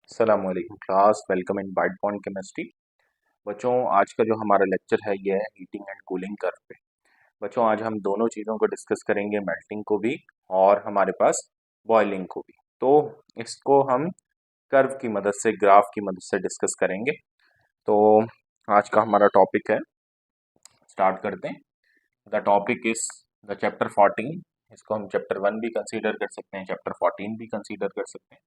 अस्सलामुअलैकुम class, welcome in byte bond chemistry. बच्चों, आज का जो हमारा लेक्चर है ये है हीटिंग एंड कूलिंग कर्व पे। बच्चों, आज हम दोनों चीज़ों को डिस्कस करेंगे, मेल्टिंग को भी और हमारे पास बॉइलिंग को भी। तो इसको हम कर्व की मदद से, ग्राफ की मदद से डिस्कस करेंगे। तो आज का हमारा टॉपिक है, स्टार्ट करते हैं। The topic is the chapter 14। इसको हम चैप्टर 1 भी कंसीडर कर सकते हैं, चैप्टर 14 भी कंसीडर कर सकते हैं,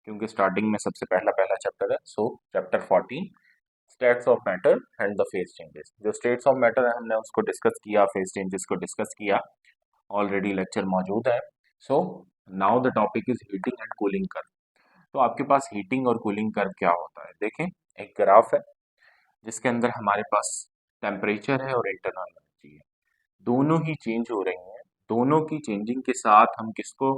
क्योंकि स्टार्टिंग में सबसे पहला पहला चैप्टर है। सो chapter 14, states of matter and the phase changes. जो स्टेट्स ऑफ मैटर है हमने उसको डिस्कस किया, फेज चेंजेस को डिस्कस किया, ऑलरेडी लेक्चर मौजूद है। So now the topic is heating and cooling curve. तो आपके पास हीटिंग और कूलिंग कर्व क्या होता है, देखें। एक ग्राफ है जिसके अंदर हमारे पास टेम्परेचर है और इंटरनल एनर्जी है, दोनों ही चेंज हो रही हैं। दोनों की चेंजिंग के साथ हम किसको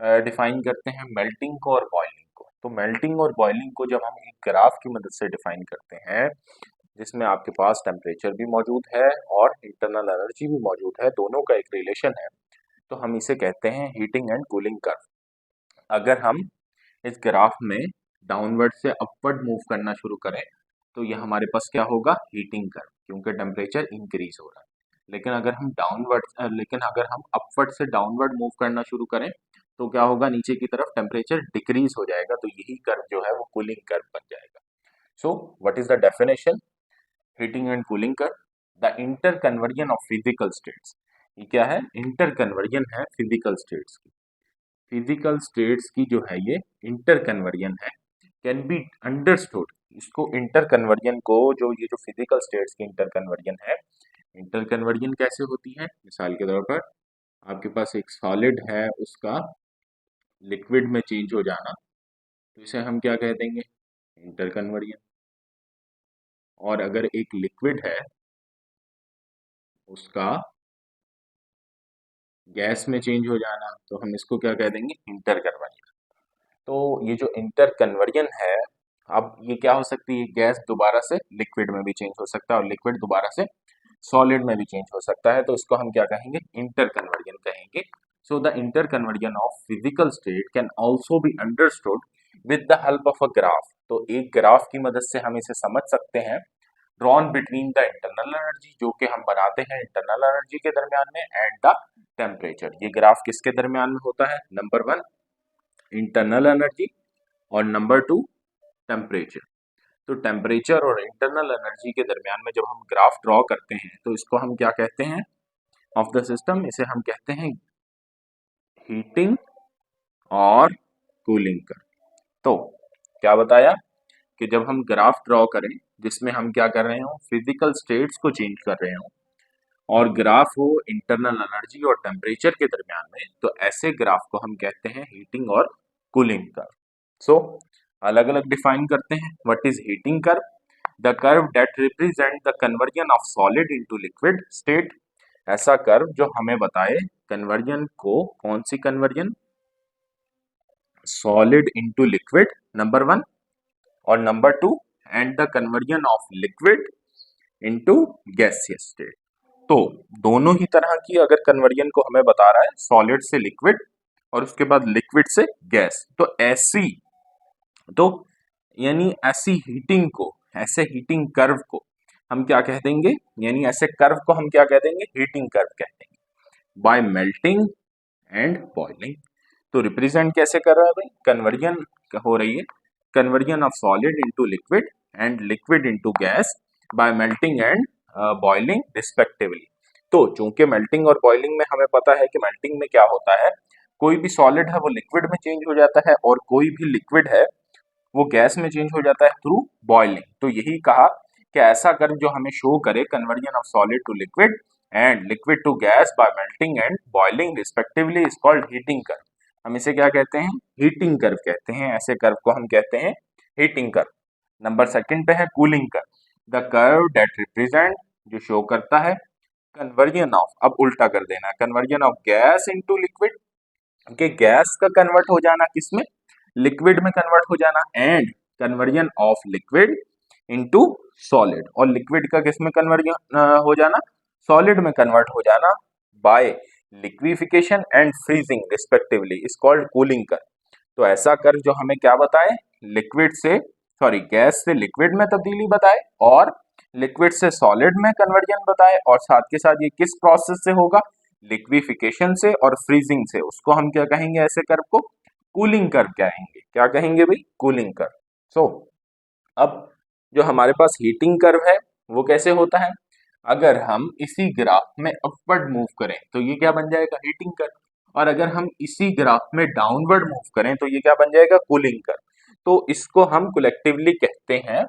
डिफाइन करते हैं, मेल्टिंग को और बॉइलिंग को। तो मेल्टिंग और बॉइलिंग को जब हम एक ग्राफ की मदद से डिफाइन करते हैं, जिसमें आपके पास टेम्परेचर भी मौजूद है और इंटरनल एनर्जी भी मौजूद है, दोनों का एक रिलेशन है, तो हम इसे कहते हैं हीटिंग एंड कूलिंग कर्व। अगर हम इस ग्राफ में डाउनवर्ड से अपवर्ड मूव करना शुरू करें तो यह हमारे पास क्या होगा, हीटिंग कर्व, क्योंकि टेम्परेचर इंक्रीज हो रहा है। लेकिन अगर हम अपवर्ड से डाउनवर्ड मूव करना शुरू करें तो क्या होगा, नीचे की तरफ टेम्परेचर डिक्रीज हो जाएगा, तो यही कर्व जो है वो कूलिंग कर्व बन जाएगा। So what is the definition, heating and cooling curve, the inter conversion of physical states. ये क्या है, इंटर कन्वर्जन है फिजिकल स्टेट्स की। फिजिकल स्टेट्स की जो है ये इंटर कन्वर्जन है, कैन बी अंडरस्टूड। इसको इंटर कन्वर्जन को, जो ये जो फिजिकल स्टेट्स की इंटर कन्वर्जन है, इंटर कन्वर्जन कैसे होती है, मिसाल के तौर पर आपके पास एक सॉलिड है, उसका लिक्विड में चेंज हो जाना, तो इसे हम क्या कह देंगे, इंटर कन्वर्जन। और अगर एक लिक्विड है, उसका गैस में चेंज हो जाना, तो हम इसको क्या कह देंगे, इंटर कन्वर्जन। तो ये जो इंटर कन्वर्जन है, अब ये क्या हो सकती है, गैस दोबारा से लिक्विड में भी चेंज हो सकता है और लिक्विड दोबारा से सॉलिड में भी चेंज हो सकता है, तो इसको हम क्या कहेंगे, इंटर कन्वर्जन कहेंगे। So the inter conversion of physical state can also be understood with the help of a graph. तो एक ग्राफ की मदद से हम इसे समझ सकते हैं, drawn between the internal energy, जो कि हम बनाते हैं इंटरनल एनर्जी के दरमियान में, एंड द टेम्परेचर। ये ग्राफ किसके दरमियान में होता है, नंबर 1 इंटरनल एनर्जी और नंबर 2 टेम्परेचर। तो टेम्परेचर और इंटरनल एनर्जी के दरमियान में जब हम ग्राफ ड्रॉ करते हैं तो इसको हम क्या कहते हैं, ऑफ द सिस्टम, इसे हम कहते हैं हीटिंग और कूलिंग कर। तो क्या बताया कि जब हम ग्राफ ड्रॉ करें जिसमें हम क्या कर रहे हो, फिजिकल स्टेट्स को चेंज कर रहे हो, और ग्राफ हो इंटरनल एनर्जी और टेम्परेचर के दरमियान में, तो ऐसे ग्राफ को हम कहते हैं हीटिंग और कूलिंग कर्व। सो अलग अलग डिफाइन करते हैं, what is heating curve, the curve that represent the conversion of solid into liquid state. ऐसा कर्व जो हमें बताए कन्वर्जन को, कौन सी conversion, solid into liquid number 1, और number 2 and the conversion of liquid into gaseous state. तो दोनों ही तरह की अगर कन्वर्जन को हमें बता रहा है, सॉलिड से लिक्विड और उसके बाद लिक्विड से गैस, तो ऐसी, तो यानी ऐसी हीटिंग को, ऐसे हीटिंग कर्व को हम क्या कह देंगे, यानी ऐसे कर्व को हम क्या कह देंगे, हीटिंग कर्व कह देंगे, बाय मेल्टिंग एंड बॉइलिंग। तो रिप्रेजेंट कैसे कर रहा है भाई, कन्वर्जन हो रही है, conversion of solid into liquid and liquid into gas by melting and boiling respectively. तो चूंकि मेल्टिंग और बॉइलिंग में हमें पता है कि मेल्टिंग में क्या होता है, कोई भी सॉलिड है वो लिक्विड में चेंज हो जाता है और कोई भी लिक्विड है वो गैस में चेंज हो जाता है थ्रू बॉइलिंग। तो यही कहा कि ऐसा कर्व जो हमें शो करे conversion of solid to liquid and liquid to gas by melting and boiling respectively is called heating curve. हम इसे क्या कहते हैं, हीटिंग कर्व कहते हैं, ऐसे कर्व को हम कहते हैं हीटिंग कर्व। नंबर 2 पे है cooling curve, the curve that represent, जो शो करता है कन्वर्जन ऑफ, अब उल्टा कर देना, conversion of gas into liquid, कि गैस का कन्वर्ट हो जाना किसमें, लिक्विड में कन्वर्ट हो जाना, and conversion of liquid into solid, और लिक्विड का किसमें कन्वर्जन हो जाना, सॉलिड में कन्वर्ट हो जाना, by liquefaction and freezing respectively is called cooling curve. तो ऐसा कर्व जो हमें क्या बताए, लिक्विड से सॉरी गैस से लिक्विड में तब्दीली बताए और लिक्विड से सॉलिड में कन्वर्जन बताए, और साथ के साथ ये किस प्रोसेस से होगा, लिक्विफिकेशन से और फ्रीजिंग से। उसको हम क्या कहेंगे, ऐसे कर्व को कूलिंग कर्व कहेंगे। क्या कहेंगे भाई, कूलिंग कर्व। सो अब जो हमारे पास हीटिंग कर्व है वो कैसे होता है, अगर हम इसी ग्राफ में अपवर्ड मूव करें तो ये क्या बन जाएगा, हीटिंग कर्व, और अगर हम इसी ग्राफ में डाउनवर्ड मूव करें तो ये क्या बन जाएगा, कूलिंग कर्व। तो इसको हम कलेक्टिवली कहते हैं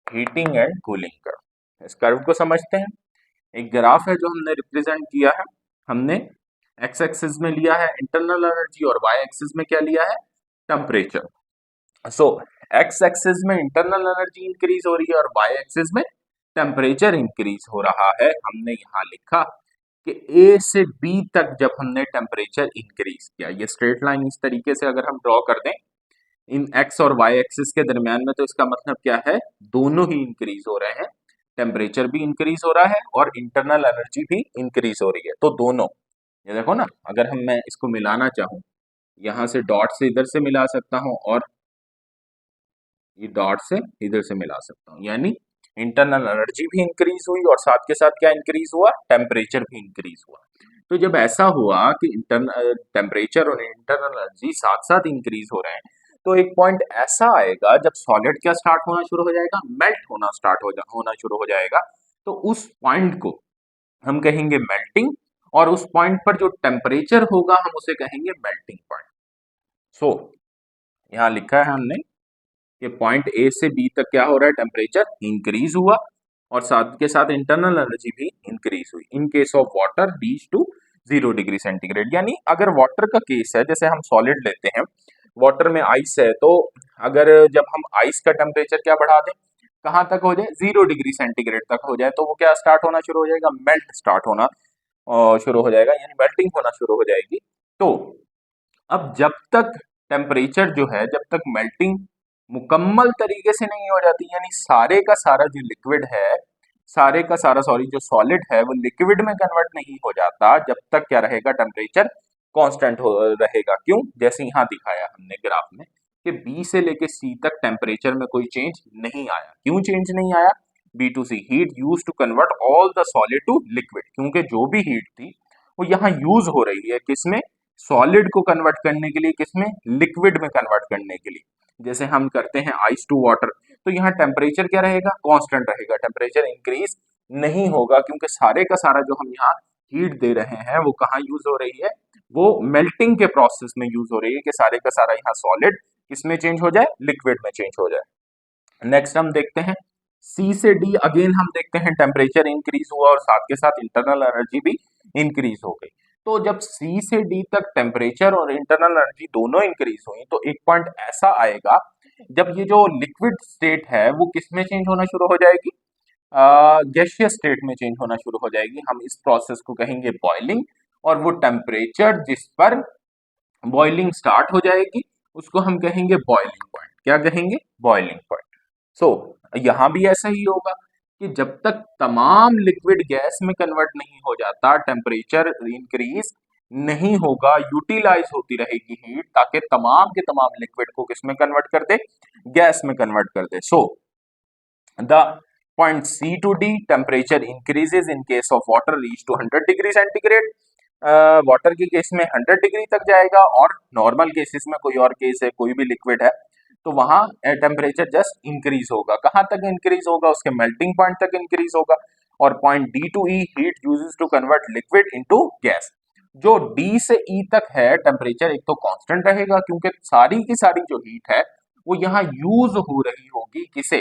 हीटिंग एंड कूलिंग कर्व। इस कर्व को समझते हैं। एक ग्राफ है जो हमने रिप्रेजेंट किया है, हमने एक्स एक्सिस में लिया है इंटरनल एनर्जी और वाई एक्सिस में क्या लिया है, टेम्परेचर। सो एक्स एक्सिस में इंटरनल एनर्जी इंक्रीज हो रही है और वाई एक्सिस में टेम्परेचर इंक्रीज हो रहा है। हमने यहाँ लिखा कि ए से बी तक जब हमने टेम्परेचर इंक्रीज किया, ये स्ट्रेट लाइन इस तरीके से अगर हम ड्रॉ कर दें इन एक्स और वाई एक्सिस के दरमियान में, तो इसका मतलब क्या है, दोनों ही इंक्रीज हो रहे हैं, टेम्परेचर भी इंक्रीज हो रहा है और इंटरनल एनर्जी भी इंक्रीज हो रही है। तो दोनों, ये देखो ना, अगर मैं इसको मिलाना चाहूं, यहां से डॉट से इधर से मिला सकता हूं और ये डॉट से इधर से मिला सकता हूँ, यानी इंटरनल एनर्जी भी इंक्रीज हुई और साथ के साथ क्या इंक्रीज हुआ, टेम्परेचर भी इंक्रीज हुआ। तो जब ऐसा हुआ कि इंटरनल टेम्परेचर और इंटरनल एनर्जी साथ साथ इंक्रीज हो रहे हैं, तो एक पॉइंट ऐसा आएगा जब सॉलिड क्या स्टार्ट होना शुरू हो जाएगा, मेल्ट होना होना शुरू हो जाएगा। तो उस पॉइंट को हम कहेंगे मेल्टिंग, और उस पॉइंट पर जो टेम्परेचर होगा हम उसे कहेंगे मेल्टिंग पॉइंट। सो यहाँ लिखा है हमने कि पॉइंट ए से बी तक क्या हो रहा है, टेम्परेचर इंक्रीज हुआ और साथ के साथ इंटरनल एनर्जी भी इंक्रीज हुई। In case of water reach to 0 degree centigrade, यानी अगर वाटर का केस है, जैसे हम सॉलिड लेते हैं, वाटर में आइस है, तो अगर जब हम आइस का टेम्परेचर क्या बढ़ा दें, कहाँ तक हो जाए, 0 डिग्री सेंटीग्रेड तक हो जाए, तो वो क्या स्टार्ट होना शुरू हो जाएगा, मेल्ट स्टार्ट होना शुरू हो जाएगा, यानी मेल्टिंग होना शुरू हो जाएगी। तो अब जब तक टेम्परेचर जो है, जब तक मेल्टिंग मुकम्मल तरीके से नहीं हो जाती, यानी सारे का सारा जो लिक्विड है, सारे का सारा सॉरी जो सॉलिड है वो लिक्विड में कन्वर्ट नहीं हो जाता, जब तक क्या रहेगा, टेम्परेचर कांस्टेंट हो रहेगा। क्यों, जैसे यहाँ दिखाया हमने ग्राफ में कि बी से लेके सी तक टेम्परेचर में कोई चेंज नहीं आया। क्यों चेंज नहीं आया, B to C heat use to convert all the solid to liquid, क्योंकि जो भी हीट थी वो यहाँ यूज हो रही है किसमें, सॉलिड को कन्वर्ट करने के लिए, किसमें, लिक्विड में कन्वर्ट करने के लिए। जैसे हम करते हैं आइस टू वाटर, तो यहाँ टेम्परेचर क्या रहेगा, कांस्टेंट रहेगा, टेम्परेचर इंक्रीज नहीं होगा, क्योंकि सारे का सारा जो हम यहाँ हीट दे रहे हैं वो कहाँ यूज हो रही है, वो मेल्टिंग के प्रोसेस में यूज हो रही है, कि सारे का सारा यहाँ सॉलिड किसमें चेंज हो जाए, लिक्विड में चेंज हो जाए। नेक्स्ट हम देखते हैं सी से डी, अगेन हम देखते हैं टेम्परेचर इंक्रीज हुआ और साथ के साथ इंटरनल एनर्जी भी इंक्रीज हो गई। तो जब सी से डी तक टेम्परेचर और इंटरनल एनर्जी दोनों इंक्रीज हुई, तो एक पॉइंट ऐसा आएगा जब ये जो लिक्विड स्टेट है वो किस में चेंज होना शुरू हो जाएगी, गैसियस स्टेट में चेंज होना शुरू हो जाएगी। हम इस प्रोसेस को कहेंगे बॉइलिंग, और वो टेम्परेचर जिस पर बॉइलिंग स्टार्ट हो जाएगी उसको हम कहेंगे बॉइलिंग पॉइंट। क्या कहेंगे, बॉइलिंग पॉइंट। सो यहाँ भी ऐसा ही होगा कि जब तक तमाम लिक्विड गैस में कन्वर्ट नहीं हो जाता, टेम्परेचर इंक्रीज नहीं होगा, यूटिलाइज होती रहेगी हीट, ताकि तमाम के तमाम लिक्विड को किस में कन्वर्ट कर दे, गैस में कन्वर्ट कर दे। So the point C to D temperature increases in case of water reach to 100 degree centigrade. Water के केस में 100 डिग्री तक जाएगा, और नॉर्मल केसेस में कोई और केस है, कोई भी लिक्विड है, तो वहां टेम्परेचर जस्ट इंक्रीज होगा। कहाँ तक इंक्रीज होगा, उसके मेल्टिंग पॉइंट तक इंक्रीज होगा। और point D to E heat uses to convert liquid into gas. जो डी से ई तक है टेम्परेचर एक तो कांस्टेंट रहेगा, क्योंकि सारी की सारी जो हीट है वो यहाँ यूज हो रही होगी किसे,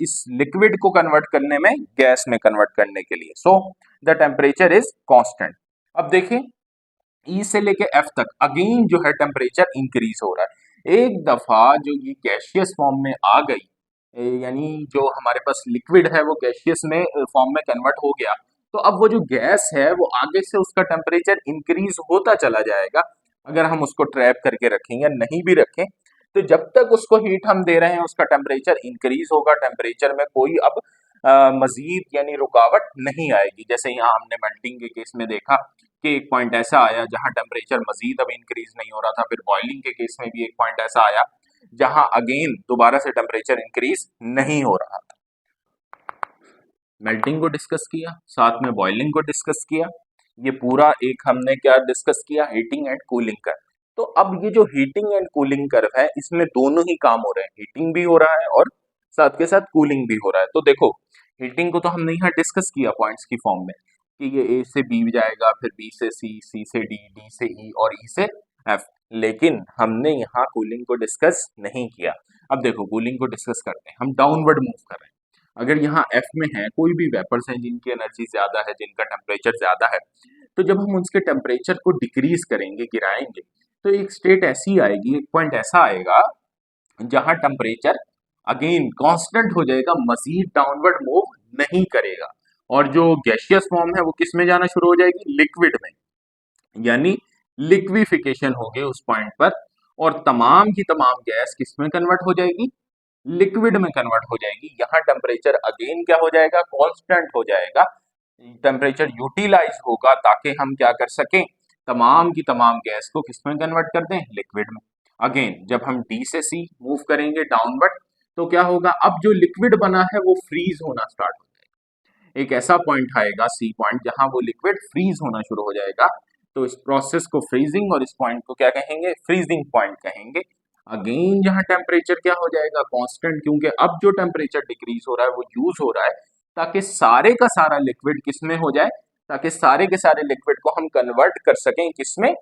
इस लिक्विड को कन्वर्ट करने में, गैस में कन्वर्ट करने के लिए। So the temperature is constant. अब देखें ई से लेके एफ तक अगेन जो है टेम्परेचर इंक्रीज हो रहा है। एक दफा जो ये गैसियस फॉर्म में आ गई, यानी जो हमारे पास लिक्विड है वो गैसियस में फॉर्म में कन्वर्ट हो गया, तो अब वो जो गैस है वो आगे से उसका टेम्परेचर इंक्रीज होता चला जाएगा, अगर हम उसको ट्रैप करके रखें या नहीं भी रखें। तो जब तक उसको हीट हम दे रहे हैं उसका टेम्परेचर इंक्रीज होगा, टेम्परेचर में कोई अब मजीद यानी रुकावट नहीं आएगी। जैसे यहाँ हमने मेल्टिंग के केस में देखा कि एक पॉइंट ऐसा आया जहां टेम्परेचर मजीद अब इंक्रीज नहीं हो रहा था, फिर बॉइलिंग के केस में भी एक पॉइंट ऐसा आया जहां अगेन दोबारा से टेम्परेचर इंक्रीज नहीं हो रहा था। मेल्टिंग को डिस्कस किया, साथ में बॉइलिंग को डिस्कस किया, ये पूरा एक हमने क्या डिस्कस किया, हीटिंग एंड कूलिंग कर्व। तो अब ये जो हीटिंग एंड कूलिंग कर्व है, इसमें दोनों ही काम हो रहे हैं, हीटिंग भी हो रहा है और साथ के साथ कूलिंग भी हो रहा है। तो देखो, हीटिंग को तो हमने यहाँ डिस्कस किया पॉइंट्स की फॉर्म में कि ये ए से बी जाएगा, फिर बी से सी, सी से डी, डी से ई और ई से एफ। लेकिन हमने यहाँ कूलिंग को डिस्कस नहीं किया। अब देखो, कूलिंग को डिस्कस करते हैं, हम डाउनवर्ड मूव कर रहे हैं। अगर यहाँ एफ में है कोई भी वेपर्स हैं जिनकी एनर्जी ज्यादा है, जिनका टेम्परेचर ज्यादा है, तो जब हम उसके टेम्परेचर को डिक्रीज करेंगे, गिराएंगे, तो एक स्टेट ऐसी आएगी, एक पॉइंट ऐसा आएगा जहां टेम्परेचर अगेन कांस्टेंट हो जाएगा, मजीद डाउनवर्ड मूव नहीं करेगा। और जो गैसियस फॉर्म है वो किस में जाना शुरू हो जाएगी, लिक्विड में, यानी लिक्विफिकेशन होगी उस पॉइंट पर, और तमाम की तमाम गैस किस में कन्वर्ट हो जाएगी, लिक्विड में कन्वर्ट हो जाएगी। यहाँ टेम्परेचर अगेन क्या हो जाएगा, कांस्टेंट हो जाएगा, टेम्परेचर यूटिलाइज होगा ताकि हम क्या कर सकें, तमाम की तमाम गैस को किस में कन्वर्ट कर दें, लिक्विड में। अगेन जब हम डी से सी मूव करेंगे डाउनवर्ड, तो क्या होगा, अब जो लिक्विड बना है वो फ्रीज होना स्टार्ट हो जाएगा। एक ऐसा पॉइंट आएगा सी पॉइंट जहां वो लिक्विड फ्रीज होना शुरू हो जाएगा। तो इस प्रोसेस को फ्रीजिंग और इस पॉइंट को क्या कहेंगे, फ्रीजिंग पॉइंट कहेंगे। अगेन यहाँ टेम्परेचर क्या हो जाएगा, कांस्टेंट, क्योंकि अब जो टेम्परेचर डिक्रीज हो रहा है वो यूज हो रहा है ताकि सारे का सारा लिक्विड किस में हो जाए, ताकि सारे के सारे लिक्विड को हम कन्वर्ट कर सकें किसमें,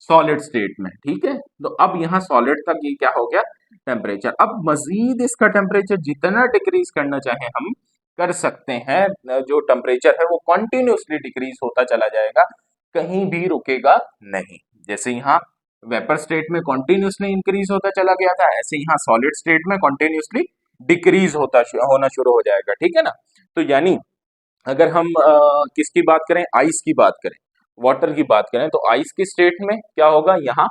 सॉलिड स्टेट में। ठीक है, तो अब यहाँ सॉलिड तक ये क्या हो गया, टेम्परेचर। अब मजीद इसका टेम्परेचर जितना डिक्रीज करना चाहे हम कर सकते हैं। जो टेम्परेचर है वो कंटिन्यूसली डिक्रीज होता चला जाएगा, कहीं भी रुकेगा नहीं। जैसे यहाँ वेपर स्टेट में कंटिन्यूसली इंक्रीज होता चला गया था, ऐसे यहाँ सॉलिड स्टेट में कंटिन्यूसली डिक्रीज होना शुरू हो जाएगा। ठीक है ना। तो यानी अगर हम किसकी बात करें, आइस की बात करें, वाटर की बात करें, तो आइस की स्टेट में क्या होगा, यहाँ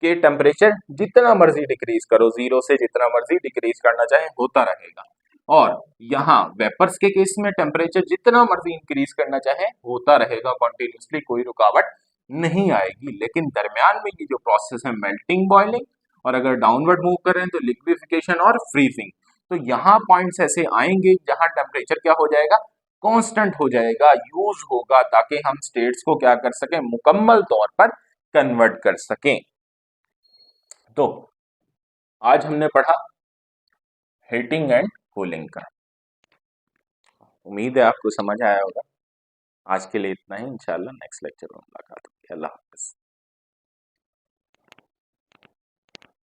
के टेम्परेचर जितना मर्जी डिक्रीज करो, जीरो से जितना मर्जी डिक्रीज करना चाहे होता रहेगा। और यहाँ वेपर्स के केस में टेम्परेचर जितना मर्जी इंक्रीज करना चाहे होता रहेगा कॉन्टिन्यूसली, कोई रुकावट नहीं आएगी। लेकिन दरमियान में ये जो प्रोसेस है मेल्टिंग, बॉइलिंग, और अगर डाउनवर्ड मूव कर रहे हैं तो लिक्विफिकेशन और फ्रीजिंग, तो यहाँ पॉइंट्स ऐसे आएंगे जहां टेम्परेचर क्या हो जाएगा, कांस्टेंट हो जाएगा, यूज होगा, ताकि हम स्टेट्स को क्या कर सकें, मुकम्मल तौर पर कन्वर्ट कर सकें। तो आज हमने पढ़ा हीटिंग एंड कूलिंग का। उम्मीद है आपको समझ आया होगा। आज के लिए इतना ही, इंशाल्लाह नेक्स्ट लेक्चर में मुलाकात होगी। अल्लाह हाफिज।